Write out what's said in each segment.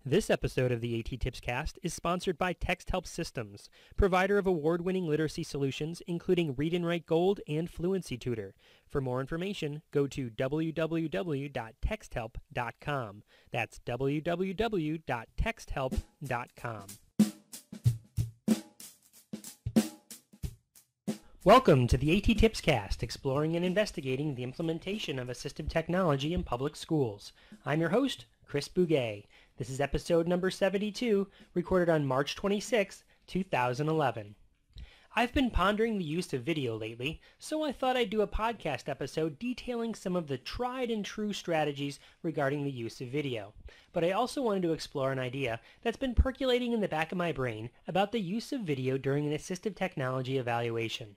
This episode of the A.T.TIPSCAST is sponsored by TextHelp Systems, provider of award-winning literacy solutions including Read and Write Gold and Fluency Tutor. For more information, go to www.texthelp.com. That's www.texthelp.com. Welcome to the A.T.TIPSCAST, exploring and investigating the implementation of assistive technology in public schools. I'm your host, Chris Bouguet. This is episode number 72, recorded on March 26, 2011. I've been pondering the use of video lately, so I thought I'd do a podcast episode detailing some of the tried and true strategies regarding the use of video. But I also wanted to explore an idea that's been percolating in the back of my brain about the use of video during an assistive technology evaluation.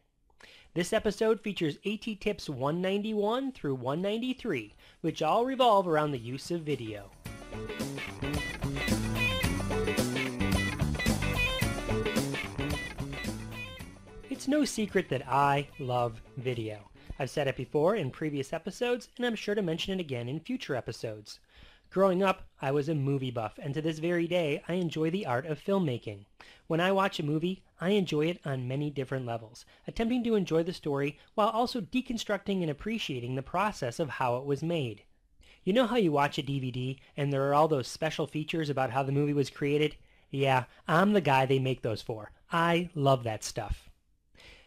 This episode features A.T.TIPS 191 through 193, which all revolve around the use of video. It's no secret that I love video. I've said it before in previous episodes, and I'm sure to mention it again in future episodes. Growing up, I was a movie buff, and to this very day, I enjoy the art of filmmaking. When I watch a movie, I enjoy it on many different levels, attempting to enjoy the story while also deconstructing and appreciating the process of how it was made. You know how you watch a DVD and there are all those special features about how the movie was created? Yeah, I'm the guy they make those for. I love that stuff.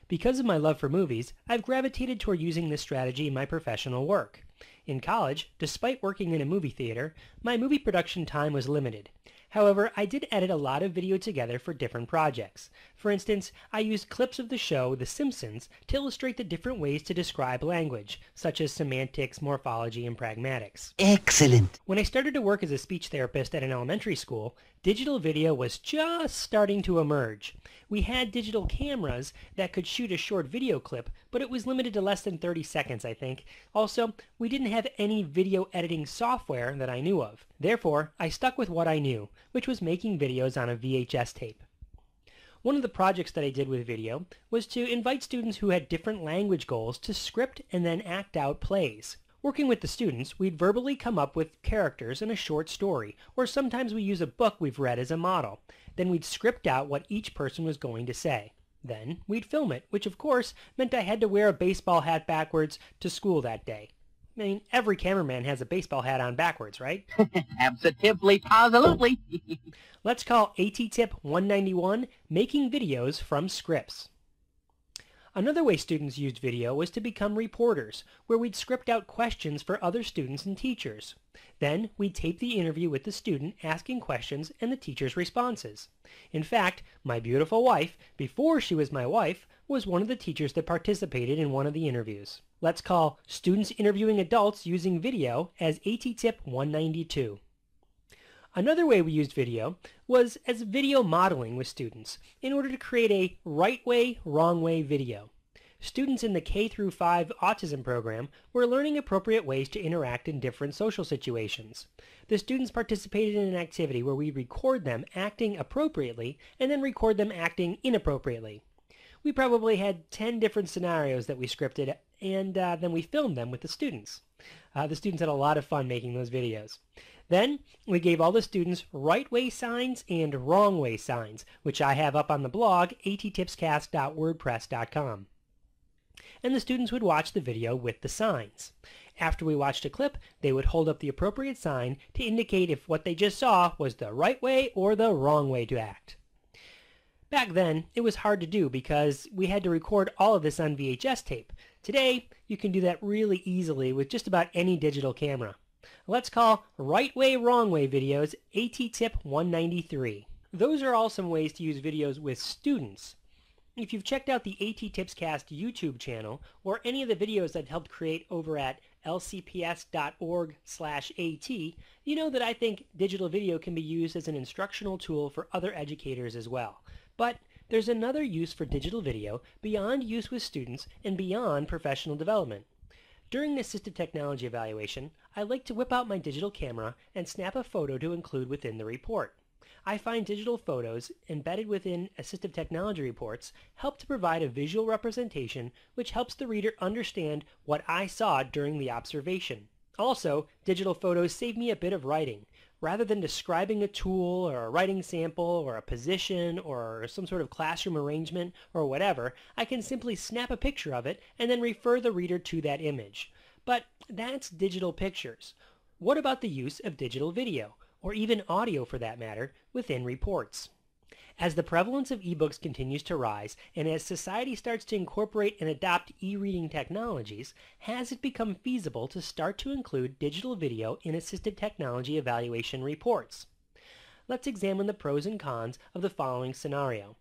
Because of my love for movies, I've gravitated toward using this strategy in my professional work. In college, despite working in a movie theater, my movie production time was limited. However, I did edit a lot of video together for different projects. For instance, I used clips of the show The Simpsons to illustrate the different ways to describe language, such as semantics, morphology, and pragmatics. Excellent! When I started to work as a speech therapist at an elementary school, digital video was just starting to emerge. We had digital cameras that could shoot a short video clip, but it was limited to less than 30 seconds, I think. Also, we didn't have any video editing software that I knew of. Therefore, I stuck with what I knew, which was making videos on a VHS tape. One of the projects that I did with video was to invite students who had different language goals to script and then act out plays. Working with the students, we'd verbally come up with characters in a short story, or sometimes we use a book we've read as a model. Then we'd script out what each person was going to say. Then we'd film it, which of course meant I had to wear a baseball hat backwards to school that day. I mean, every cameraman has a baseball hat on backwards, right? Absolutely, positively. Let's call A.T.TIP 191 Making Videos from Scripts. Another way students used video was to become reporters, where we'd script out questions for other students and teachers. Then we'd tape the interview with the student asking questions and the teacher's responses. In fact, my beautiful wife, before she was my wife, was one of the teachers that participated in one of the interviews. Let's call Students Interviewing Adults Using Video as A.T.TIP 192. Another way we used video was as video modeling with students in order to create a right way, wrong way video. Students in the K-5 autism program were learning appropriate ways to interact in different social situations. The students participated in an activity where we record them acting appropriately and then record them acting inappropriately. We probably had 10 different scenarios that we scripted, and then we filmed them with the students. The students had a lot of fun making those videos. Then we gave all the students right way signs and wrong way signs, which I have up on the blog attipscast.wordpress.com. And the students would watch the video with the signs. After we watched a clip, they would hold up the appropriate sign to indicate if what they just saw was the right way or the wrong way to act. Back then, it was hard to do because we had to record all of this on VHS tape. Today, you can do that really easily with just about any digital camera. Let's call right way, wrong way videos A.T.TIP 193. Those are all some ways to use videos with students. If you've checked out the A.T.TIPSCAST YouTube channel or any of the videos I've helped create over at lcps.org/at, you know that I think digital video can be used as an instructional tool for other educators as well. But there's another use for digital video beyond use with students and beyond professional development. During an assistive technology evaluation, I like to whip out my digital camera and snap a photo to include within the report. I find digital photos embedded within assistive technology reports help to provide a visual representation which helps the reader understand what I saw during the observation. Also, digital photos save me a bit of writing. Rather than describing a tool or a writing sample or a position or some sort of classroom arrangement or whatever, I can simply snap a picture of it and then refer the reader to that image. But that's digital pictures. What about the use of digital video, or even audio for that matter, within reports? As the prevalence of ebooks continues to rise, and as society starts to incorporate and adopt e-reading technologies, has it become feasible to start to include digital video in assistive technology evaluation reports? Let's examine the pros and cons of the following scenario.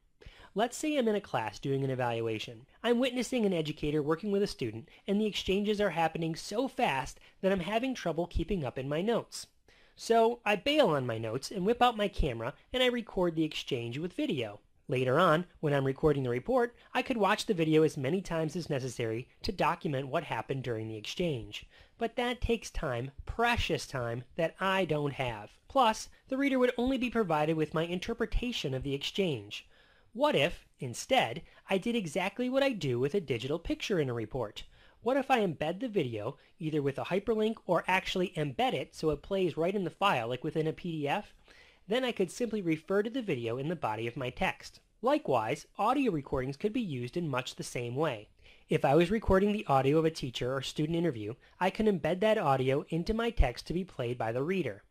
Let's say I'm in a class doing an evaluation. I'm witnessing an educator working with a student, and the exchanges are happening so fast that I'm having trouble keeping up in my notes. So I bail on my notes and whip out my camera and I record the exchange with video. Later on, when I'm recording the report, I could watch the video as many times as necessary to document what happened during the exchange. But that takes time, precious time, that I don't have. Plus, the reader would only be provided with my interpretation of the exchange. What if, instead, I did exactly what I do with a digital picture in a report? What if I embed the video, either with a hyperlink or actually embed it so it plays right in the file, like within a PDF? Then I could simply refer to the video in the body of my text. Likewise, audio recordings could be used in much the same way. If I was recording the audio of a teacher or student interview, I can embed that audio into my text to be played by the reader.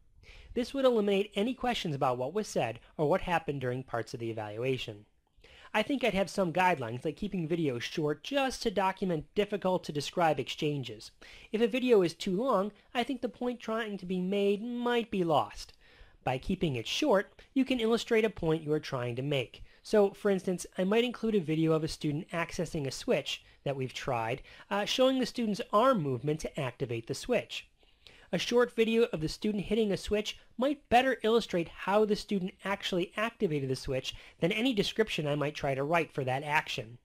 This would eliminate any questions about what was said or what happened during parts of the evaluation. I think I'd have some guidelines, like keeping videos short just to document difficult to describe exchanges. If a video is too long, I think the point trying to be made might be lost. By keeping it short, you can illustrate a point you are trying to make. So, for instance, I might include a video of a student accessing a switch that we've tried, showing the student's arm movement to activate the switch. A short video of the student hitting a switch might better illustrate how the student actually activated the switch than any description I might try to write for that action.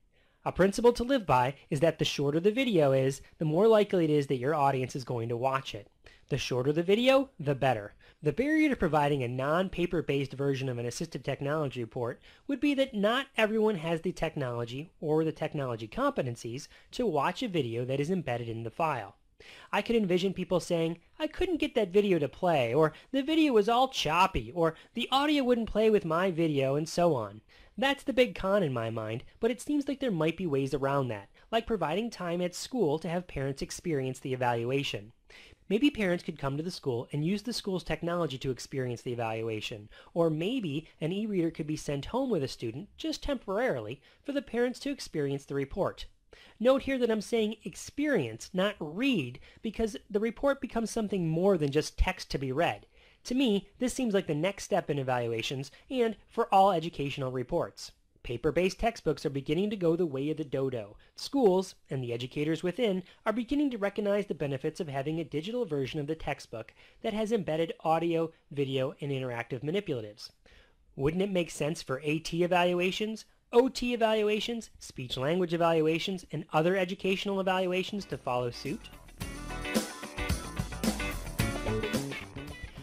A principle to live by is that the shorter the video is, the more likely it is that your audience is going to watch it. The shorter the video, the better. The barrier to providing a non-paper-based version of an assistive technology report would be that not everyone has the technology or the technology competencies to watch a video that is embedded in the file. I could envision people saying, I couldn't get that video to play, or the video was all choppy, or the audio wouldn't play with my video, and so on. That's the big con in my mind, but it seems like there might be ways around that, like providing time at school to have parents experience the evaluation. Maybe parents could come to the school and use the school's technology to experience the evaluation, or maybe an e-reader could be sent home with a student, just temporarily, for the parents to experience the report. Note here that I'm saying experience, not read, because the report becomes something more than just text to be read. To me, this seems like the next step in evaluations and for all educational reports. Paper-based textbooks are beginning to go the way of the dodo. Schools, and the educators within, are beginning to recognize the benefits of having a digital version of the textbook that has embedded audio, video, and interactive manipulatives. Wouldn't it make sense for AT evaluations, OT evaluations, speech-language evaluations, and other educational evaluations to follow suit?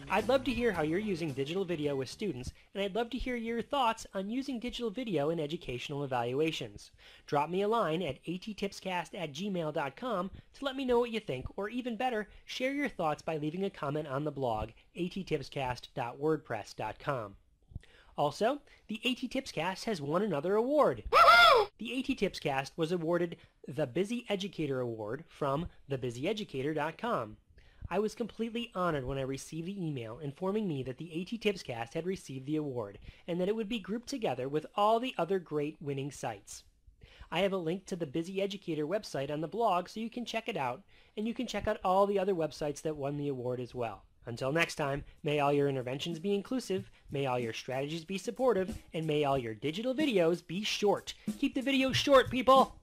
I'd love to hear how you're using digital video with students, and I'd love to hear your thoughts on using digital video in educational evaluations. Drop me a line at A.T.TIPSCAST@gmail.com to let me know what you think, or even better, share your thoughts by leaving a comment on the blog, A.T.TIPSCAST.wordpress.com. Also, the A.T.TIPSCAST has won another award. The A.T.TIPSCAST was awarded the Busy Educator Award from thebusyeducator.com. I was completely honored when I received the email informing me that the A.T.TIPSCAST had received the award and that it would be grouped together with all the other great winning sites. I have a link to the Busy Educator website on the blog so you can check it out, and you can check out all the other websites that won the award as well. Until next time, may all your interventions be inclusive, may all your strategies be supportive, and may all your digital videos be short. Keep the videos short, people!